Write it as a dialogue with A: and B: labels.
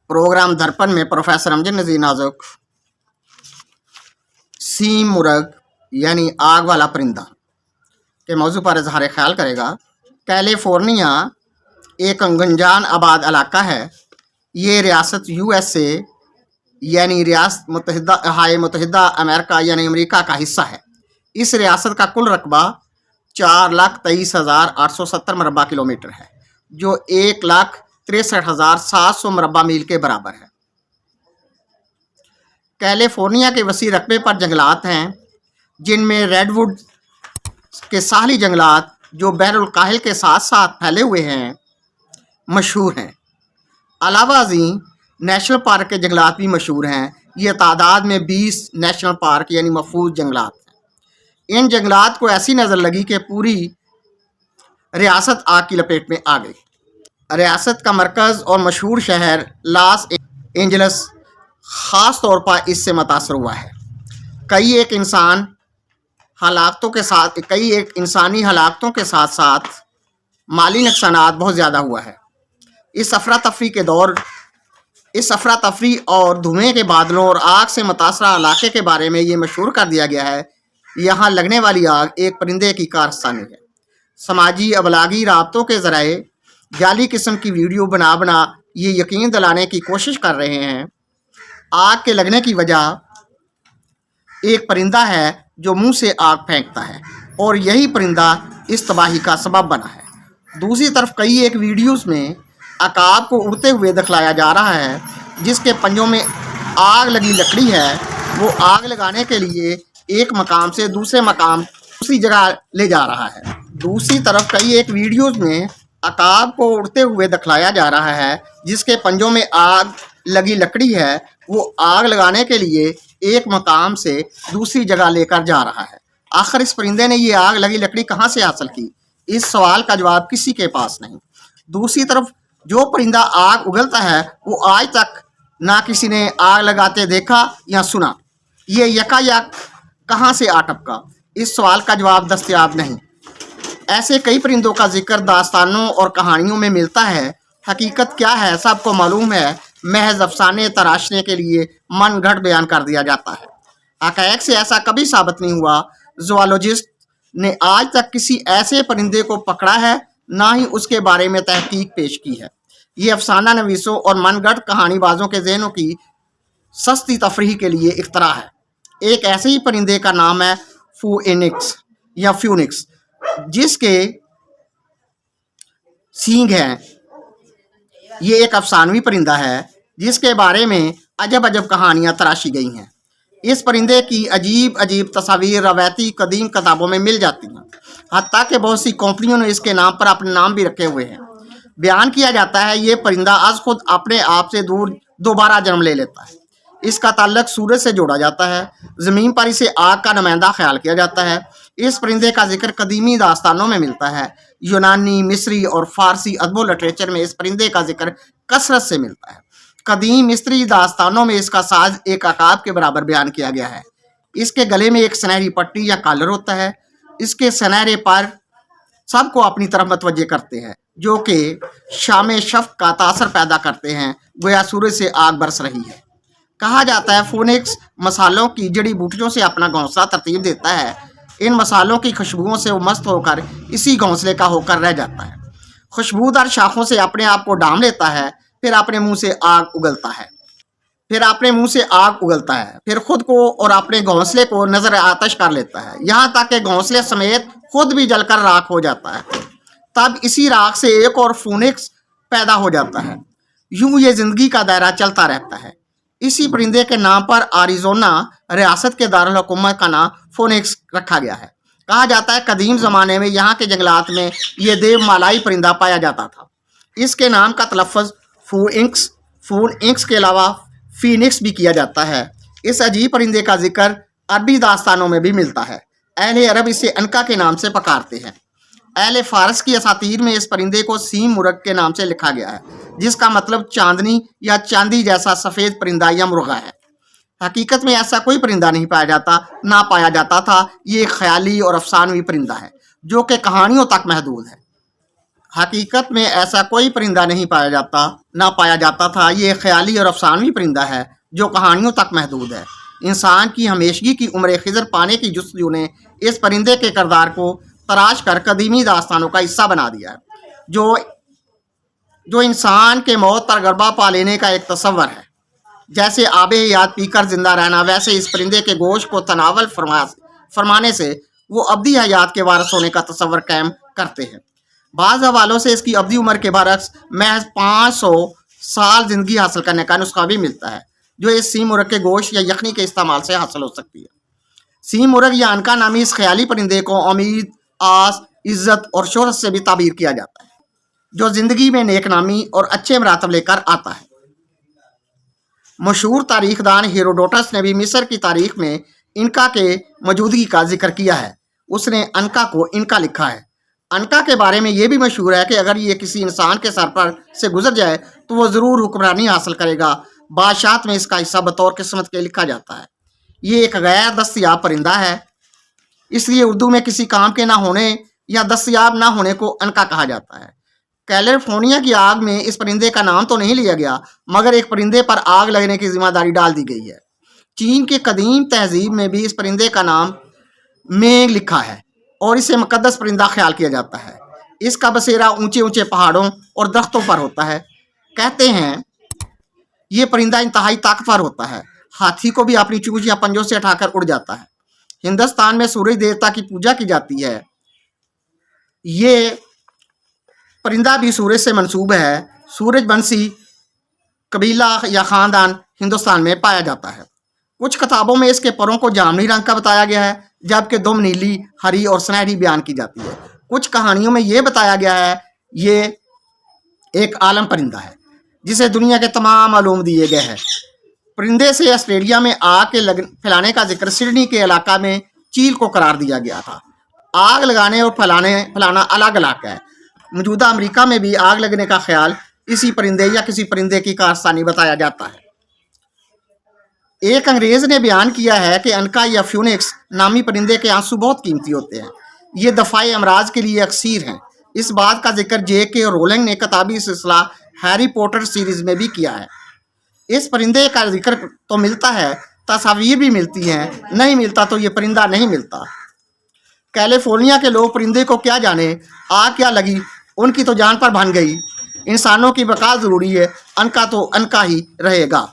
A: Programme दर्पण में professor Amjad नज़ीर नाजुक सीम मुर्ग यानी आग वाला परिंदा के मौजू पर इजहार ख्याल करेगा। कैलिफोर्निया एक गंजान आबाद इलाका है। ये रियासत USA यानी रियासत मुत्तहिदा अमेरिका यानी अमेरिका का हिस्सा है। इस रियासत का कुल रकबा 4,23,870 मरबा किलोमीटर है, जो 1,63,700 मरबा मील के बराबर है। कैलिफोर्निया के वसी रकबे पर जंगलात हैं, जिनमें रेडवुड के साहली जंगलात जो बहरुल काहिल के साथ साथ फैले हुए हैं मशहूर हैं। अलावा अज़ीम नेशनल पार्क के जंगलात भी मशहूर हैं। ये तादाद में 20 नेशनल पार्क यानी महफूज जंगलात हैं। इन जंगलात को ऐसी नज़र लगी कि पूरी रियासत आग की लपेट में आ गई। रियासत का मरकज़ और मशहूर शहर लॉस एंजल्स ख़ास तौर पर इससे मुतासर हुआ है। कई एक इंसानी हलाकतों के साथ साथ माली नुकसानात बहुत ज़्यादा हुआ है। इस अफरा तफरी और धुएँ के बादलों और आग से मुतासरा इलाके के बारे में ये मशहूर कर दिया गया है। यहाँ लगने वाली आग एक परिंदे की कारस्तानी है। समाजी अबलागी राब्तों के ज़रिए जाली किस्म की वीडियो बना ये यकीन दिलाने की कोशिश कर रहे हैं आग के लगने की वजह एक परिंदा है जो मुंह से आग फेंकता है, और यही परिंदा इस तबाही का सबब बना है। दूसरी तरफ कई एक वीडियोस में अकाब को उड़ते हुए दिखलाया जा रहा है, जिसके पंजों में आग लगी लकड़ी है। वो आग लगाने के लिए एक मकाम से दूसरी जगह ले जा रहा है। दूसरी तरफ कई एक वीडियोस में अकाब को उड़ते हुए दिखलाया जा रहा है, जिसके पंजों में आग लगी लकड़ी है। वो आग लगाने के लिए एक मकाम से दूसरी जगह लेकर जा रहा है। आखिर इस परिंदे ने ये आग लगी लकड़ी कहाँ से हासिल की? इस सवाल का जवाब किसी के पास नहीं। दूसरी तरफ जो परिंदा आग उगलता है वो आज तक ना किसी ने आग लगाते देखा या सुना। ये यकायक कहाँ से आ टपका? इस सवाल का जवाब दस्तयाब नहीं। ऐसे कई परिंदों का जिक्र दास्तानों और कहानियों में मिलता है। हकीकत क्या है सबको मालूम है, महज अफसाने तराशने के लिए मन घड़ बयान कर दिया जाता है। हक़ाइक़ से ऐसा कभी साबित नहीं हुआ। ज़ूलॉजिस्ट ने आज तक किसी ऐसे परिंदे को पकड़ा है, ना ही उसके बारे में तहकीक पेश की है। ये अफसाना नवीसों और मनगढ़ कहानीबाजों के ज़हनों की सस्ती तफरीह के लिए इख्तरा है। एक ऐसे ही परिंदे का नाम है फ्यूनिक्स, जिसके सींग हैं। ये एक अफसानवी परिंदा है जिसके बारे में अजब अजब कहानियाँ तराशी गई हैं। इस परिंदे की अजीब अजीब तस्वीर रवायती कदीम किताबों में मिल जाती हैं। हत्ता कि बहुत सी कंपनियों ने इसके नाम पर अपने नाम भी रखे हुए हैं। बयान किया जाता है ये परिंदा आज खुद अपने आप से दूर दोबारा जन्म ले लेता है। इसका ताल्लुक सूरज से जोड़ा जाता है। ज़मीन पर इसे आग का नुमाइंदा ख्याल किया जाता है। इस परिंदे का जिक्र कदीमी दास्तानों में मिलता है। यूनानी, मिस्री और फ़ारसी अदब व लिटरेचर में इस परिंदे का जिक्र कसरत से मिलता है। कदीम मिस्री दास्तानों में इसका साज एक अकाब के बराबर बयान किया गया है। इसके गले में एक सुनहरी पट्टी या कॉलर होता है। इसके सुनहरे पर सबको अपनी तरफ मतवज्जे करते हैं, जो कि शाम शफ़ का तासर पैदा करते हैं, गोया सूरज से आग बरस रही है। कहा जाता है फोनिक्स मसालों की जड़ी बूटियों से अपना घोंसला तरतीब देता है। इन मसालों की खुशबुओं से वो मस्त होकर इसी घोंसले का होकर रह जाता है। खुशबूदार शाखों से अपने आप को डाम लेता है, फिर अपने मुंह से आग उगलता है। फिर खुद को और अपने घोंसले को नजर आतश कर लेता है, यहाँ तक कि घोंसले समेत खुद भी जलकर राख हो जाता है। तब इसी राख से एक और फोनिक्स पैदा हो जाता है। यूं ये जिंदगी का दायरा चलता रहता है। इसी परिंदे के नाम पर अरिज़ोना रियासत के दारुल हुकूमत का नाम फोनिक्स रखा गया है। कहा जाता है कदीम ज़माने में यहाँ के जंगलात में ये देवमालाई परिंदा पाया जाता था। इसके नाम का तलफ़्फ़ुज़ फूनइक्स के अलावा फीनिक्स भी किया जाता है। इस अजीब परिंदे का जिक्र अरबी दास्तानों में भी मिलता है। अहले अरब इसे अनका के नाम से पुकारते हैं। अहले फ़ारस की असातीर में इस परिंदे को सीम मुर्ग के नाम से लिखा गया है, जिसका मतलब चांदनी या चांदी जैसा सफ़ेद परिंदा या मुर्गा है। हकीकत में ऐसा कोई परिंदा नहीं पाया जाता था। ये एक ख्याली और अफसानवी परिंदा है जो कि कहानियों तक महदूद है। حقیقت میں ایسا کوئی پرندہ نہیں پایا جاتا تھا. یہ ایک خیالی اور افسانوی پرندہ ہے جو کہانیوں تک محدود ہے. انسان کی ہمیشگی کی عمر خضر پانے کی جستجو نے اس پرندے کے کردار کو تراش کر قدیمی داستانوں کا حصہ بنا دیا ہے، جو انسان کے موت پر غلبہ پا لینے کا ایک تصور ہے. جیسے آب حیات پی کر زندہ رہنا، ویسے اس پرندے کے گوشت کو تناول فرمانے سے وہ ابدی حیات کے وارث ہونے کا تصور قائم کرتے ہیں. بعض حوالوں سے اس کی ابدی عمر کے برعکس محض 500 سال زندگی حاصل کرنے کا نسخہ بھی ملتا ہے، جو اس سیم مرغ کے گوشت یا یخنی کے استعمال سے حاصل ہو سکتی ہے. سیم مرغ یا عنقا نامی اس خیالی پرندے کو امید، آس، عزت اور شہرت سے بھی تعبیر کیا جاتا ہے، جو زندگی میں نیک نامی اور اچھے مراتب لے کر آتا ہے. مشہور تاریخ دان ہیروڈوٹس نے بھی مصر کی تاریخ میں انکا کے موجودگی کا ذکر کیا ہے. اس نے انکا کو انکا لکھا ہے. انکا کے بارے میں یہ بھی مشہور ہے کہ اگر یہ کسی انسان کے سر پر سے گزر جائے تو وہ ضرور حکمرانی حاصل کرے گا. بادشاہت میں اس کا حصہ بطور قسمت کے لکھا جاتا ہے. یہ ایک غیر دستیاب پرندہ ہے، اس لیے اردو میں کسی کام کے نہ ہونے یا دستیاب نہ ہونے کو انکا کہا جاتا ہے. کیلیفورنیا کی آگ میں اس پرندے کا نام تو نہیں لیا گیا، مگر ایک پرندے پر آگ لگنے کی ذمہ داری ڈال دی گئی ہے. چین کے قدیم تہذیب میں بھی اس پرندے کا نام مینگ لکھا ہے اور اسے مقدس پرندہ خیال کیا جاتا ہے. اس کا بسیرا اونچے اونچے پہاڑوں اور درختوں پر ہوتا ہے. کہتے ہیں یہ پرندہ انتہائی طاقتور ہوتا ہے، ہاتھی کو بھی اپنی چونچ یا پنجوں سے اٹھا کر اڑ جاتا ہے. ہندوستان میں سورج دیوتا کی پوجا کی جاتی ہے. یہ پرندہ بھی سورج سے منسوب ہے. سورج بنسی قبیلہ یا خاندان ہندوستان میں پایا جاتا ہے. کچھ کتابوں میں اس کے پروں کو جامنی رنگ کا بتایا گیا ہے، جبکہ دم نیلی، ہری اور سنہری بیان کی جاتی ہے. کچھ کہانیوں میں یہ بتایا گیا ہے یہ ایک عالم پرندہ ہے جسے دنیا کے تمام علوم دیے گئے ہیں. پرندے سے آسٹریلیا میں آگ کے پھیلانے کا ذکر سڈنی کے علاقہ میں چیل کو قرار دیا گیا تھا. آگ لگانے اور پھیلانا الگ علاقہ ہے. موجودہ امریکہ میں بھی آگ لگنے کا خیال اسی پرندے یا کسی پرندے کی کارستانی بتایا جاتا ہے. ایک انگریز نے بیان کیا ہے کہ انکا یا فیونکس نامی پرندے کے آنسو بہت قیمتی ہوتے ہیں. یہ دفاعی امراض کے لیے اکسیر ہیں. اس بات کا ذکر جے کے رولنگ نے کتابی سلسلہ ہیری پوٹر سیریز میں بھی کیا ہے. اس پرندے کا ذکر تو ملتا ہے، تصاویر بھی ملتی ہیں، نہیں ملتا تو یہ پرندہ نہیں ملتا. کیلیفورنیا کے لوگ پرندے کو کیا جانے، آگ کیا لگی، ان کی تو جان پر بن گئی. انسانوں کی بقا ضروری ہے، انکا تو انکا ہی رہے گا.